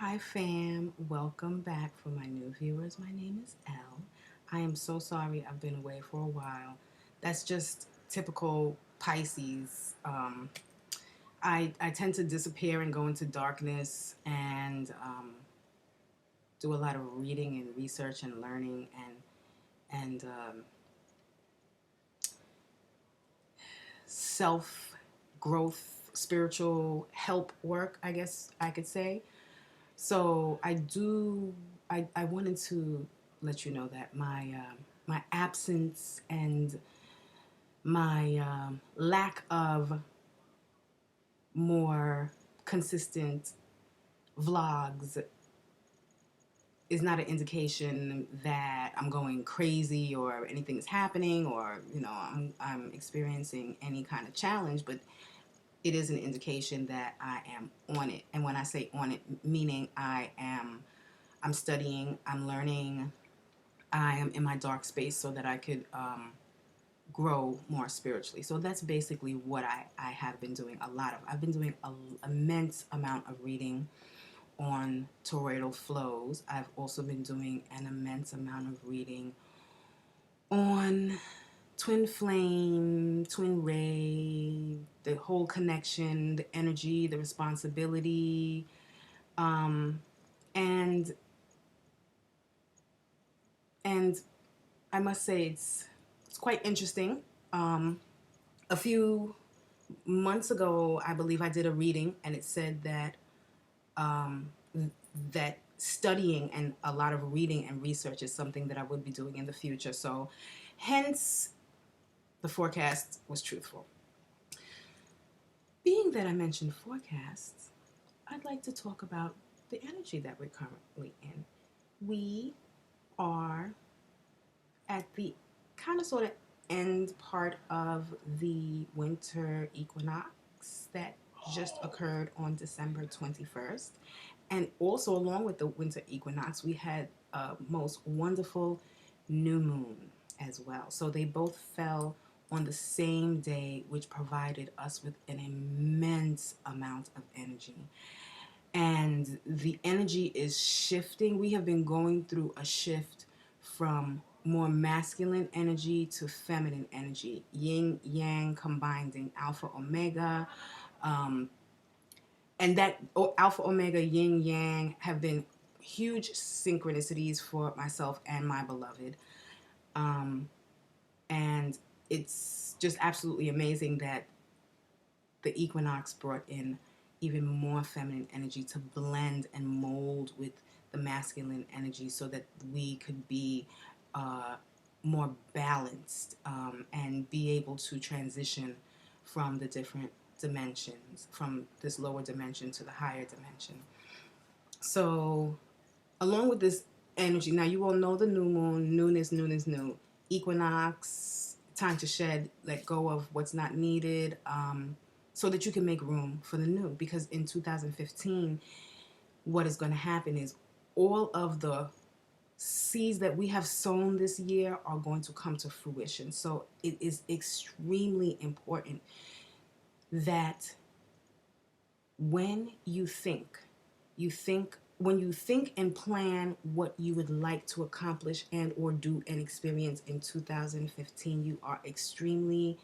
Hi fam, welcome back. For my new viewers, my name is Elle. I am so sorry I've been away for a while. That's just typical Pisces. I tend to disappear and go into darkness and do a lot of reading and research and learning and self growth, spiritual help work, I guess I could say. So I wanted to let you know that my absence and my lack of more consistent vlogs is not an indication that I'm going crazy or anything is happening, or I'm experiencing any kind of challenge, but it is an indication that I am on it. And when I say on it, meaning I'm studying, I'm learning, I am in my dark space so that I could grow more spiritually. So that's basically what I have been doing a lot of. I've been doing an immense amount of reading on toroidal flows. I've also been doing an immense amount of reading on twin flame, twin ray, the whole connection, the energy, the responsibility, um, and and I must say it's quite interesting. Um, a few months ago, I believe I did a reading, and it said that um, that studying and a lot of reading and research is something that I would be doing in the future. So, hence, the forecast was truthful. Being that I mentioned forecasts, I'd like to talk about the energy that we're currently in. We are at the kind of sort of end part of the winter equinox that just occurred on December 21st. And also, along with the winter equinox, we had a most wonderful new moon as well. So they both fell on the same day, which provided us with an immense amount of energy. And the energy is shifting. We have been going through a shift from more masculine energy to feminine energy, yin yang combining, alpha omega, um, and that alpha omega yin yang have been huge synchronicities for myself and my beloved. um, and it's just absolutely amazing that the equinox brought in even more feminine energy to blend and mold with the masculine energy so that we could be more balanced, and be able to transition from the different dimensions, from this lower dimension to the higher dimension. So, along with this energy, now you all know the new moon, newness, newness, new. Equinox, time to shed, let go of what's not needed, so that you can make room for the new. Because in 2015, what is going to happen is all of the seeds that we have sown this year are going to come to fruition. So it is extremely important that when you think when you think and plan what you would like to accomplish and or do and experience in 2015, you are extremely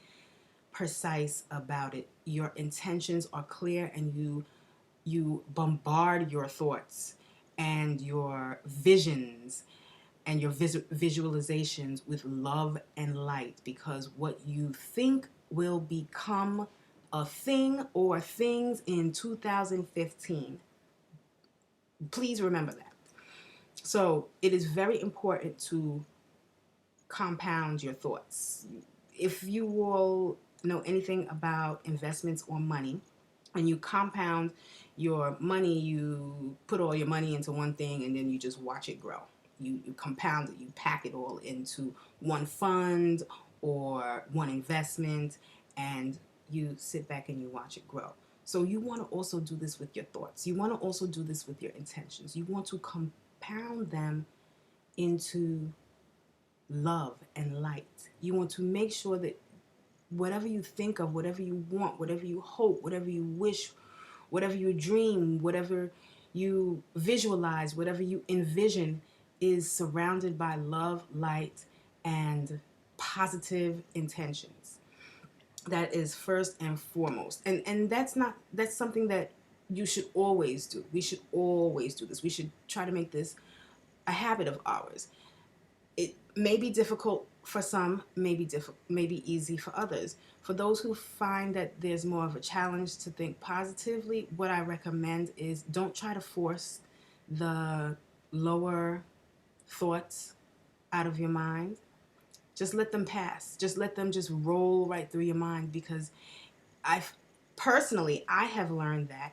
precise about it. Your intentions are clear, and you bombard your thoughts and your visions and your visualizations with love and light, because what you think will become a thing or things in 2015. Please remember that. So it is very important to compound your thoughts. If you all know anything about investments or money, and you compound your money, you put all your money into one thing and then you just watch it grow. You compound it, you pack it all into one fund or one investment, and you sit back and you watch it grow. So you want to also do this with your thoughts. You want to also do this with your intentions. You want to compound them into love and light. You want to make sure that whatever you think of, whatever you want, whatever you hope, whatever you wish, whatever you dream, whatever you visualize, whatever you envision is surrounded by love, light, and positive intentions. That is first and foremost. And that's something that you should always do. We should always do this. We should try to make this a habit of ours. It may be difficult for some, maybe easy for others. For those who find that there's more of a challenge to think positively, what I recommend is don't try to force the lower thoughts out of your mind. Just let them pass. Just let them just roll right through your mind, because I've personally, I have learned that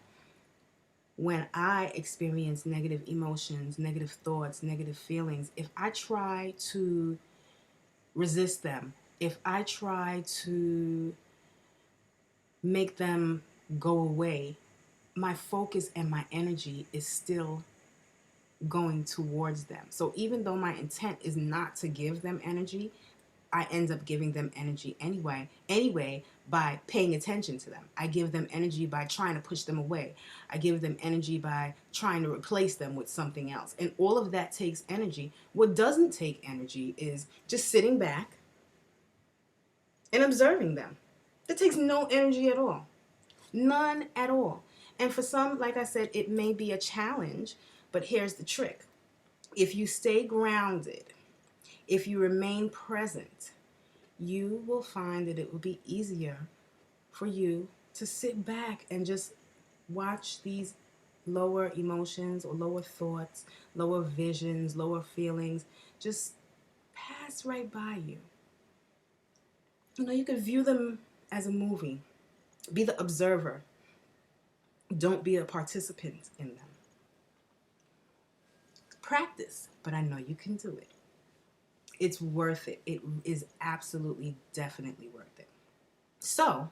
when I experience negative emotions, negative thoughts, negative feelings, if I try to resist them, if I try to make them go away, my focus and my energy is still going towards them. So even though my intent is not to give them energy, I end up giving them energy anyway by paying attention to them. I give them energy by trying to push them away. I give them energy by trying to replace them with something else. And all of that takes energy. What doesn't take energy is just sitting back and observing them. It takes no energy at all. None at all. And for some, like I said, it may be a challenge, but here's the trick. If you stay grounded, if you remain present, you will find that it will be easier for you to sit back and just watch these lower emotions or lower thoughts, lower visions, lower feelings just pass right by you. You know, you can view them as a movie. Be the observer. Don't be a participant in them. Practice, but I know you can do it. It's worth it. It is absolutely, definitely worth it. So,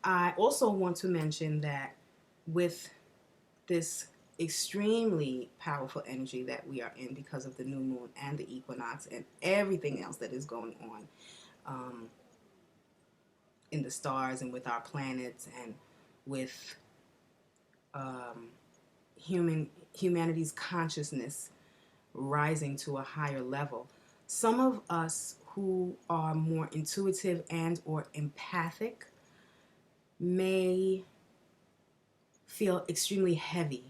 I also want to mention that with this extremely powerful energy that we are in because of the new moon and the equinox and everything else that is going on in the stars and with our planets and with humanity's consciousness rising to a higher level. Some of us who are more intuitive and or empathic may feel extremely heavy,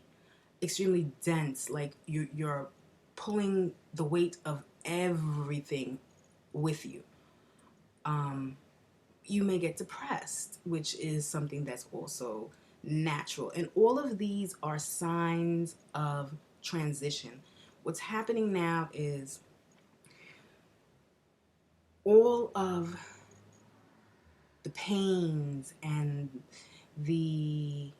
extremely dense, like you're pulling the weight of everything with you. You may get depressed, which is something that's also natural. And all of these are signs of transition. What's happening now is all of the pains and the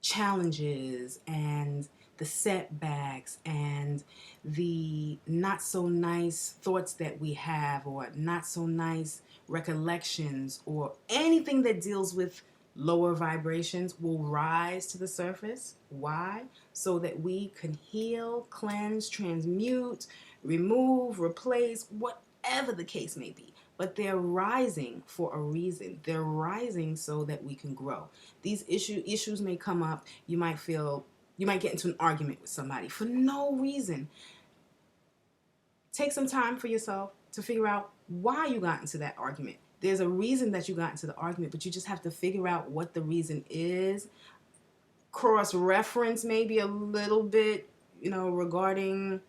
challenges and the setbacks and the not so nice thoughts that we have, or not so nice recollections, or anything that deals with lower vibrations will rise to the surface. Why? So that we can heal, cleanse, transmute, remove, replace, whatever the case may be. But they're rising for a reason. They're rising so that we can grow. These issues may come up. You might get into an argument with somebody for no reason. Take some time for yourself to figure out why you got into that argument. There's a reason that you got into the argument, but you just have to figure out what the reason is. Cross-reference maybe a little bit, regarding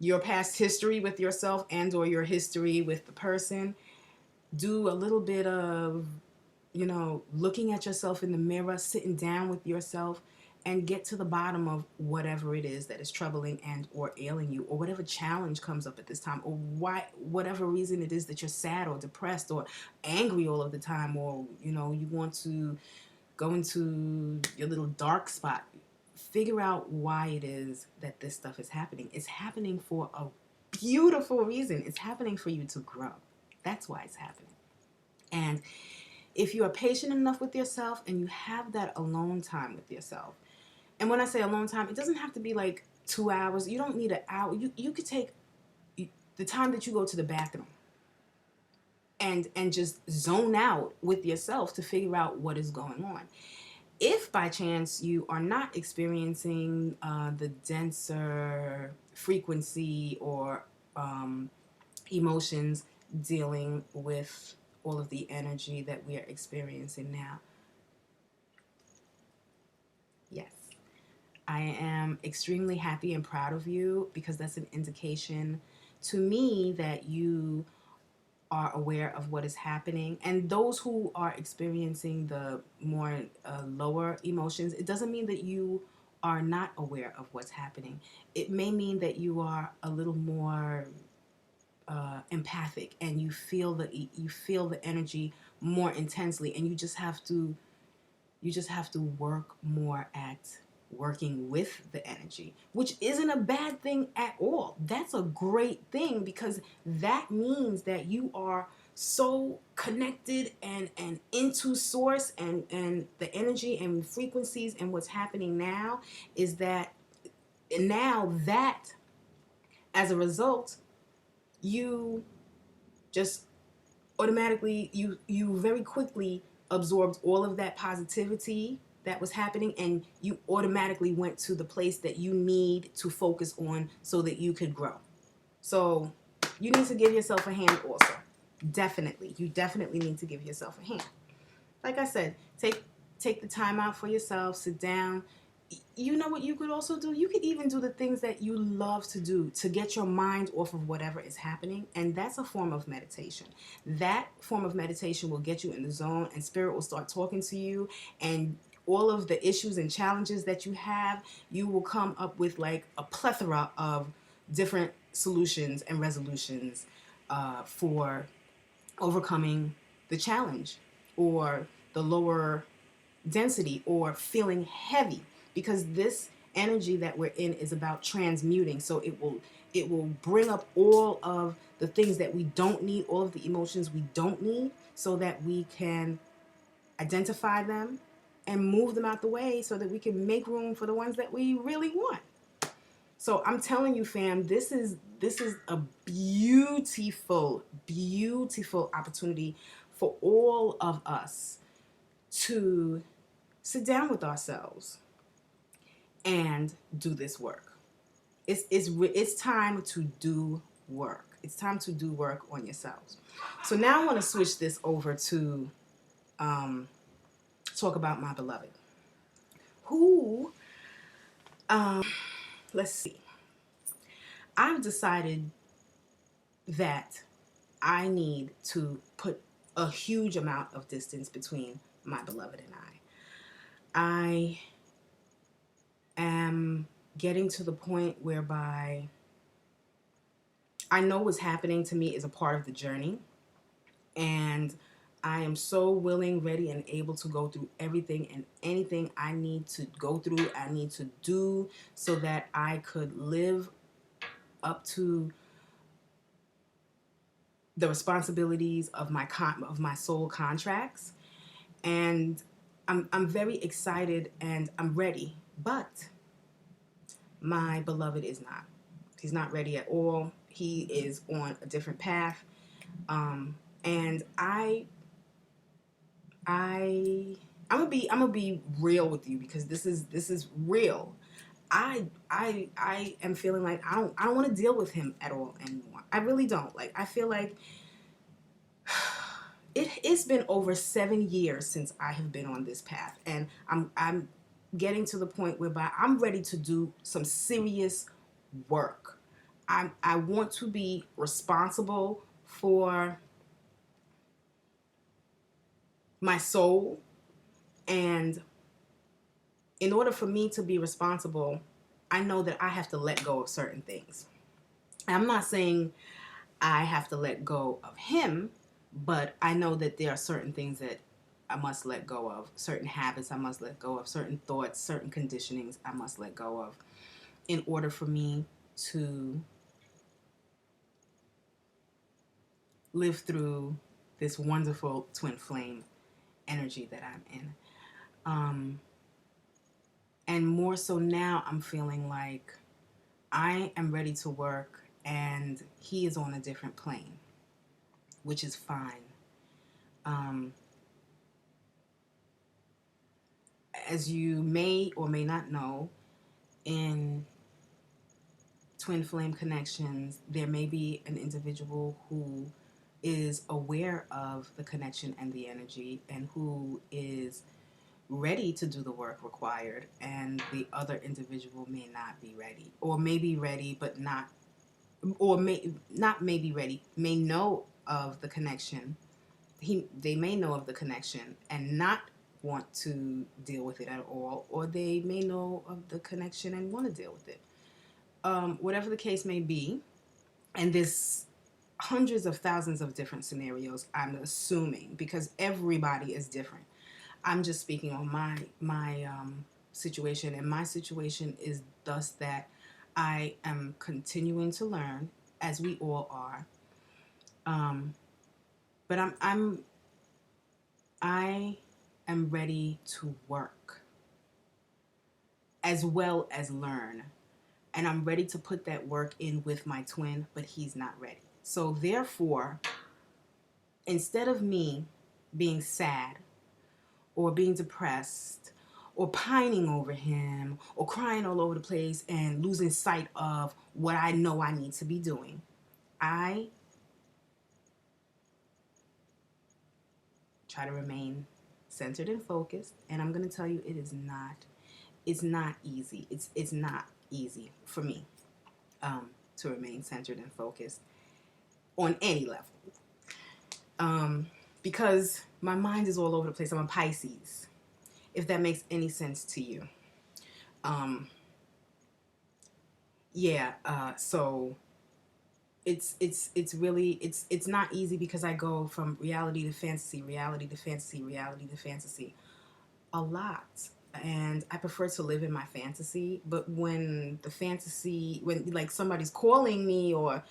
your past history with yourself and or your history with the person. Do a little bit of, looking at yourself in the mirror, sitting down with yourself, and get to the bottom of whatever it is that is troubling and or ailing you, or whatever challenge comes up at this time, or whatever reason it is that you're sad or depressed or angry all of the time, or you want to go into your little dark spot. Figure out why it is that this stuff is happening. It's happening for a beautiful reason. It's happening for you to grow. That's why it's happening. And if you are patient enough with yourself and you have that alone time with yourself, and when I say alone time, it doesn't have to be like 2 hours. You don't need an hour. You could take the time that you go to the bathroom and just zone out with yourself to figure out what is going on. If by chance you are not experiencing the denser frequency or emotions dealing with all of the energy that we are experiencing now, yes, I am extremely happy and proud of you, because that's an indication to me that you are aware of what is happening. And those who are experiencing the more lower emotions, it doesn't mean that you are not aware of what's happening. It may mean that you are a little more empathic, and you feel the energy more intensely, and you just have to work more at working with the energy, which isn't a bad thing at all. That's a great thing, because that means that you are so connected and into source, and the energy and frequencies, and what's happening now is that now that as a result, you just automatically, you very quickly absorbed all of that positivity that was happening, and you automatically went to the place that you need to focus on so that you could grow. So you need to give yourself a hand also. Definitely, you definitely need to give yourself a hand. Like I said, take the time out for yourself, sit down. You know what you could also do? You could even do the things that you love to do to get your mind off of whatever is happening, and that's a form of meditation. That form of meditation will get you in the zone, and spirit will start talking to you, and all of the issues and challenges that you have, you will come up with like a plethora of different solutions and resolutions for overcoming the challenge, or the lower density, or feeling heavy, because this energy that we're in is about transmuting. So it will bring up all of the things that we don't need, all of the emotions we don't need, so that we can identify them and move them out the way, so that we can make room for the ones that we really want. So I'm telling you, fam, this is a beautiful, beautiful opportunity for all of us to sit down with ourselves and do this work. It's time to do work. It's time to do work on yourselves. So now I want to switch this over to talk about my beloved, who, let's see, I've decided that I need to put a huge amount of distance between my beloved and I am getting to the point whereby I know what's happening to me is a part of the journey, and I am so willing, ready, and able to go through everything and anything I need to go through, I need to do, so that I could live up to the responsibilities of my soul contracts. And I'm very excited and I'm ready, but my beloved is not. He's not ready at all. He is on a different path, and I'm gonna be real with you, because this is real. I am feeling like I don't want to deal with him at all anymore. I really don't. Like, I feel like it's been over 7 years since I have been on this path, and I'm getting to the point whereby I'm ready to do some serious work. I want to be responsible for my soul, and in order for me to be responsible, I know that I have to let go of certain things. I'm not saying I have to let go of him, but I know that there are certain things that I must let go of, certain habits I must let go of, certain thoughts, certain conditionings I must let go of, in order for me to live through this wonderful twin flame energy that I'm in. And more so now, I'm feeling like I am ready to work, and he is on a different plane, which is fine. Um, as you may or may not know, in twin flame connections, there may be an individual who is aware of the connection and the energy and who is ready to do the work required, and the other individual may not be ready, or may be ready but not, or may be ready, may know of the connection. They may know of the connection and not want to deal with it at all, or they may know of the connection and want to deal with it. Whatever the case may be, and there's hundreds of thousands of different scenarios, I'm assuming, because everybody is different. I'm just speaking on my situation, and my situation is thus that I am continuing to learn, as we all are. But I am ready to work as well as learn, and I'm ready to put that work in with my twin, but he's not ready. So therefore, instead of me being sad or being depressed or pining over him or crying all over the place and losing sight of what I know I need to be doing, I try to remain centered and focused. And I'm going to tell you, it's not easy. It's not easy for me to remain centered and focused on any level, because my mind is all over the place. I'm a Pisces, if that makes any sense to you. So it's really it's not easy, because I go from reality to fantasy, reality to fantasy, reality to fantasy a lot. And I prefer to live in my fantasy, but when the fantasy, when like somebody's calling me, or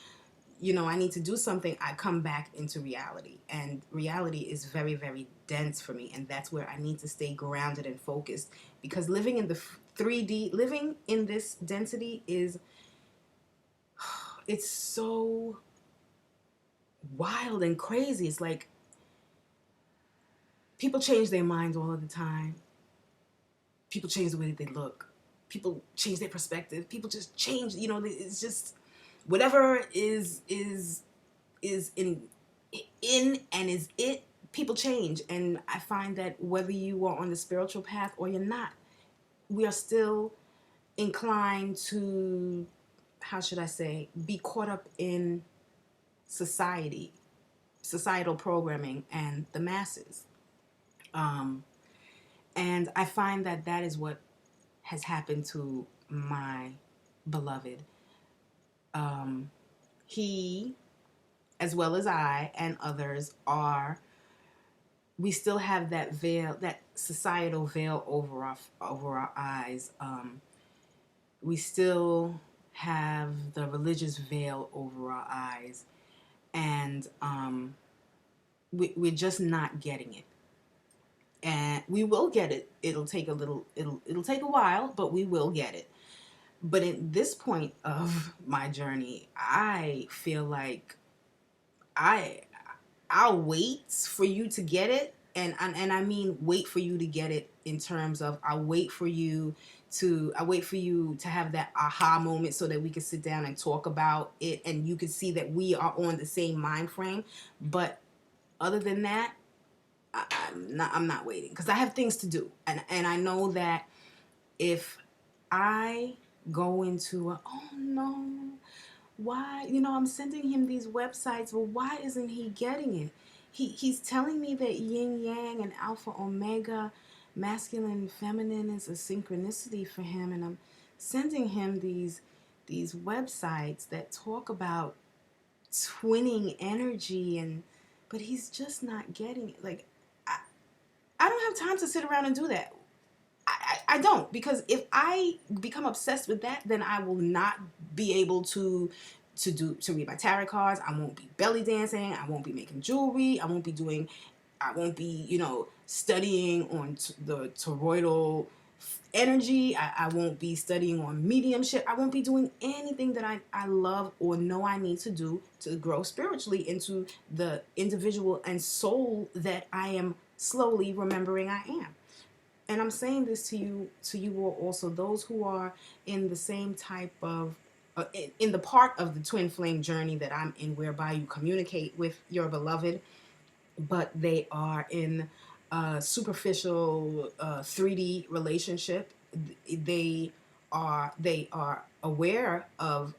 I need to do something, I come back into reality. And reality is very, very dense for me. And that's where I need to stay grounded and focused, because living in the 3D, living in this density it's so wild and crazy. It's like people change their minds all of the time. People change the way that they look. People change their perspective. People just change. It's just whatever is in and is it. People change, and I find that whether you are on the spiritual path or you're not, we are still inclined to, how should I say, be caught up in societal programming, and the masses. And I find that is what has happened to my beloved. He, as well as I and others, we still have that veil, that societal veil over our eyes. We still have the religious veil over our eyes, and we're just not getting it. And we will get it. It'll take a while, but we will get it. But at this point of my journey, I feel like I'll wait for you to get it, and I mean wait for you to get it in terms of I wait for you to have that aha moment, so that we can sit down and talk about it, and you can see that we are on the same mind frame. But other than that, I'm not waiting, because I have things to do, and I know that if I go into oh no, why, I'm sending him these websites, well, why isn't he getting it? He's telling me that yin yang and alpha omega, masculine and feminine, is a synchronicity for him, and I'm sending him these websites that talk about twinning energy, but he's just not getting it. Like, I don't have time to sit around and do that. I don't, because if I become obsessed with that, then I will not be able to read my tarot cards. I won't be belly dancing. I won't be making jewelry. I won't be studying on the toroidal energy. I won't be studying on mediumship. I won't be doing anything that I love or know I need to do to grow spiritually into the individual and soul that I am slowly remembering I am. And I'm saying this to you all also, those who are in the same type of in the part of the twin flame journey that I'm in, whereby you communicate with your beloved, but they are in a superficial 3D relationship. They are aware of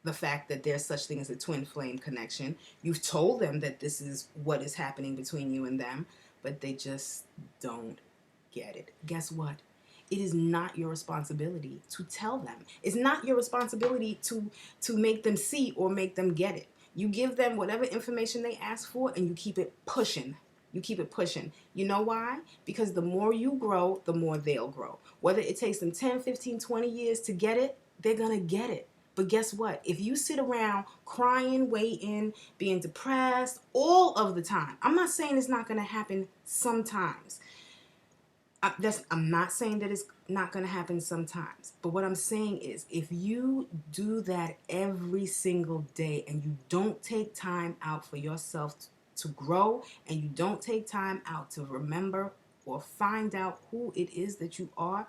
the fact that there's such thing as a twin flame connection. You've told them that this is what is happening between you and them, but they just don't get it. Guess what? It is not your responsibility to tell them. It's not your responsibility to make them see or make them get it. You give them whatever information they ask for and you keep it pushing. You keep it pushing. You know why? Because the more you grow, the more they'll grow. Whether it takes them 10, 15, 20 years to get it, they're going to get it. But guess what? If you sit around crying, waiting, being depressed all of the time, I'm not saying it's not going to happen sometimes. I'm not saying that it's not going to happen sometimes. But what I'm saying is, if you do that every single day and you don't take time out for yourself to grow, and you don't take time out to remember or find out who it is that you are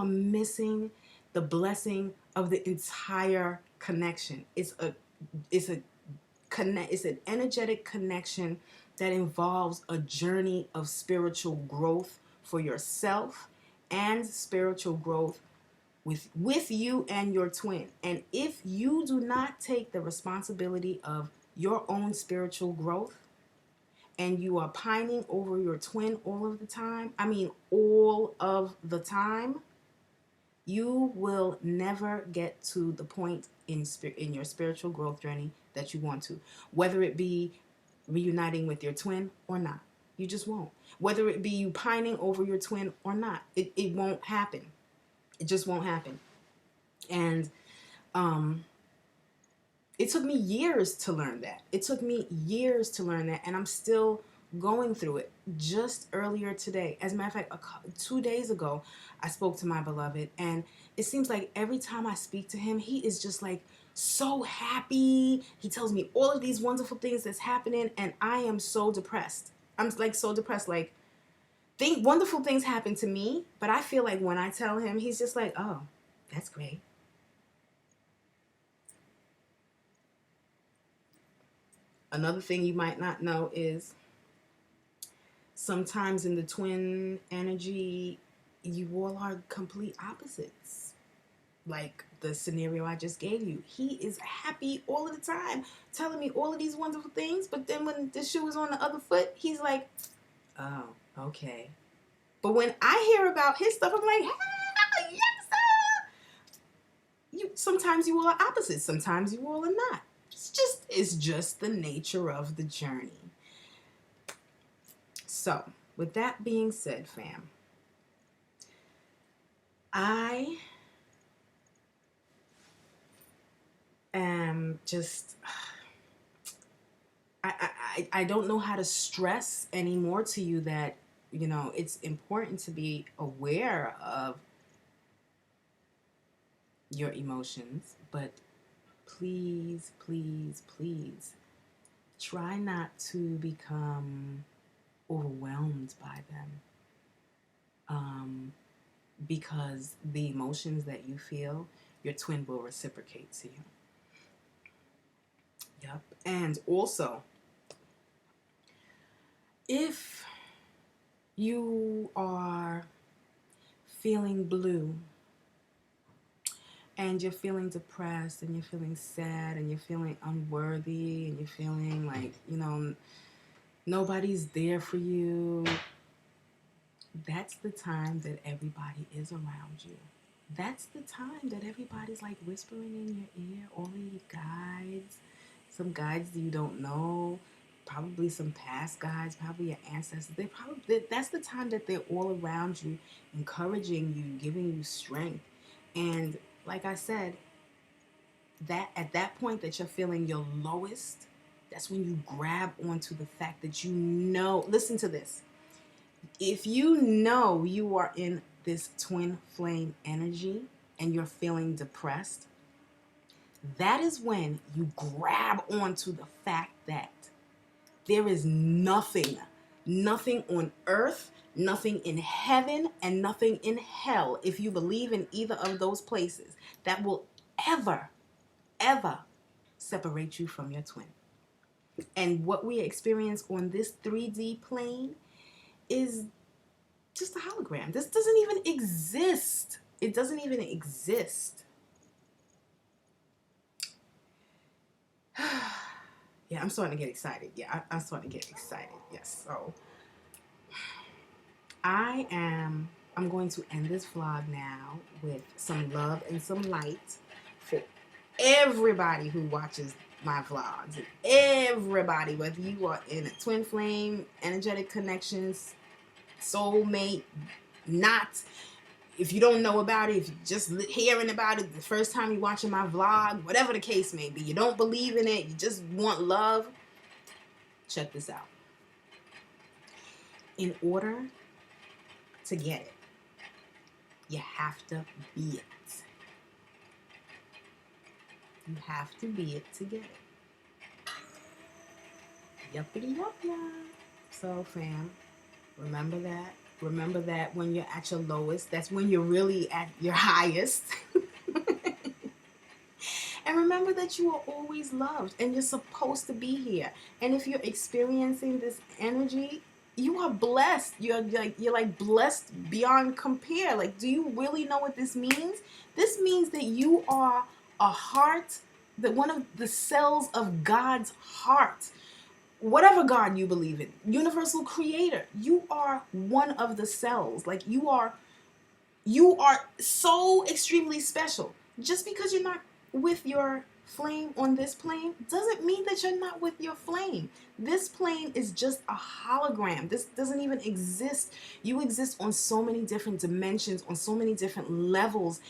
missing the blessing of the entire connection. It's an energetic connection that involves a journey of spiritual growth for yourself and spiritual growth with you and your twin. And if you do not take the responsibility of your own spiritual growth, and you are pining over your twin all of the time, all of the time, you will never get to the point in your spiritual growth journey that you want to, whether it be reuniting with your twin or not. You just won't. Whether it be you pining over your twin or not, it won't happen. It just won't happen. And it took me years to learn that. And I'm still going through it. Just earlier today, as a matter of fact, 2 days ago, I spoke to my beloved, and it seems like every time I speak to him, he is just like so happy. He tells me all of these wonderful things that's happening, and I am so depressed. I'm like so depressed. Like, wonderful things happen to me, but I feel like when I tell him, he's just like, oh, that's great. Another thing you might not know is sometimes in the twin energy, you all are complete opposites. Like the scenario I just gave you. He is happy all of the time, telling me all of these wonderful things, but then when the shoe is on the other foot, he's like, oh, okay. But when I hear about his stuff, I'm like, hey, yes, sir. Sometimes you all are opposites, sometimes you all are not. It's just the nature of the journey. So, with that being said, fam, I am just, I don't know how to stress anymore to you that, it's important to be aware of your emotions, but please, please, please try not to become overwhelmed by them. Because the emotions that you feel, your twin will reciprocate to you. Yep. And also, if you are feeling blue and you're feeling depressed and you're feeling sad and you're feeling unworthy and you're feeling like, nobody's there for you, that's the time that everybody is around you. That's the time that everybody's like whispering in your ear, all of your guides, some guides that you don't know, probably some past guides, probably your ancestors. That's the time that they're all around you, encouraging you, giving you strength. And like I said, that at that point that you're feeling your lowest, that's when you grab onto the fact that listen to this. If you know you are in this twin flame energy and you're feeling depressed, that is when you grab onto the fact that there is nothing on earth Nothing in heaven and nothing in hell, if you believe in either of those places, that will ever, ever separate you from your twin. And what we experience on this 3D plane is just a hologram. This doesn't even exist. It doesn't even exist. Yeah, I'm starting to get excited. Yeah, I'm starting to get excited. Yes. So I'm going to end this vlog now with some love and some light for everybody who watches my vlogs. And everybody, whether you are in a twin flame, energetic connections, soulmate, not, if you don't know about it, if you're just hearing about it the first time you're watching my vlog, whatever the case may be, you don't believe in it, you just want love, check this out. In order to get it, you have to be it. You have to be it to get it. Yuppity yup yup. So fam, remember that. Remember that when you're at your lowest, that's when you're really at your highest. And remember that you are always loved and you're supposed to be here. And if you're experiencing this energy, you are blessed. You're like blessed beyond compare. Like, do you really know what this means? This means that you are a heart, that one of the cells of God's heart. Whatever God you believe in, universal creator, you are one of the cells. Like, you are so extremely special. Just because you're not with your flame on this plane doesn't mean that you're not with your flame. This plane is just a hologram. This doesn't even exist. You exist on so many different dimensions, on so many different levels.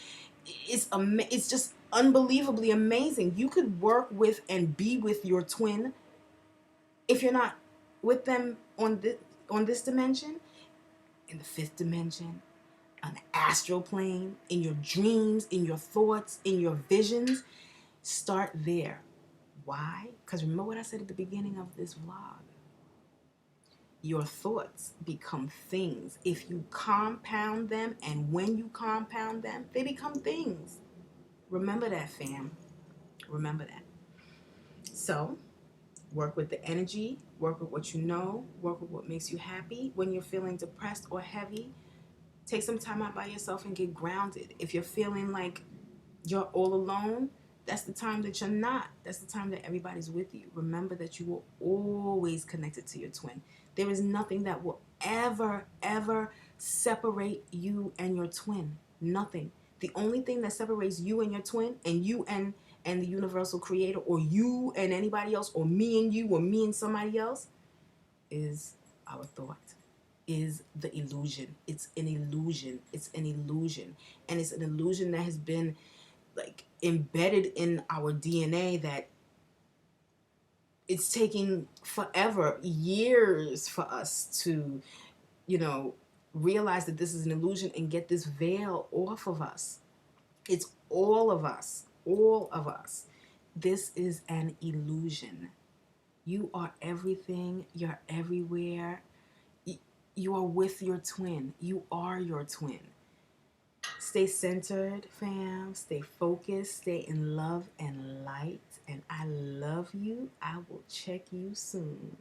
It's just unbelievably amazing. You could work with and be with your twin if you're not with them on this dimension, in the fifth dimension, on the astral plane, in your dreams, in your thoughts, in your visions. Start there. Why? Because remember what I said at the beginning of this vlog. Your thoughts become things. If you compound them, and when you compound them, they become things. Remember that, fam. Remember that. So, work with the energy, work with what you know, work with what makes you happy. When you're feeling depressed or heavy, take some time out by yourself and get grounded. If you're feeling like you're all alone, that's the time that you're not. That's the time that everybody's with you. Remember that you will always connected to your twin. There is nothing that will ever, ever separate you and your twin. Nothing. The only thing that separates you and your twin, and you and the universal creator, or you and anybody else, or me and you, or me and somebody else, is our thought, is the illusion. It's an illusion. It's an illusion. And it's an illusion that has been like embedded in our DNA, that it's taking forever, years for us to, realize that this is an illusion and get this veil off of us. It's all of us. All of us. This is an illusion. You are everything. You're everywhere. You are with your twin. You are your twin. Stay centered, fam. Stay focused. Stay in love and light. And I love you. I will check you soon.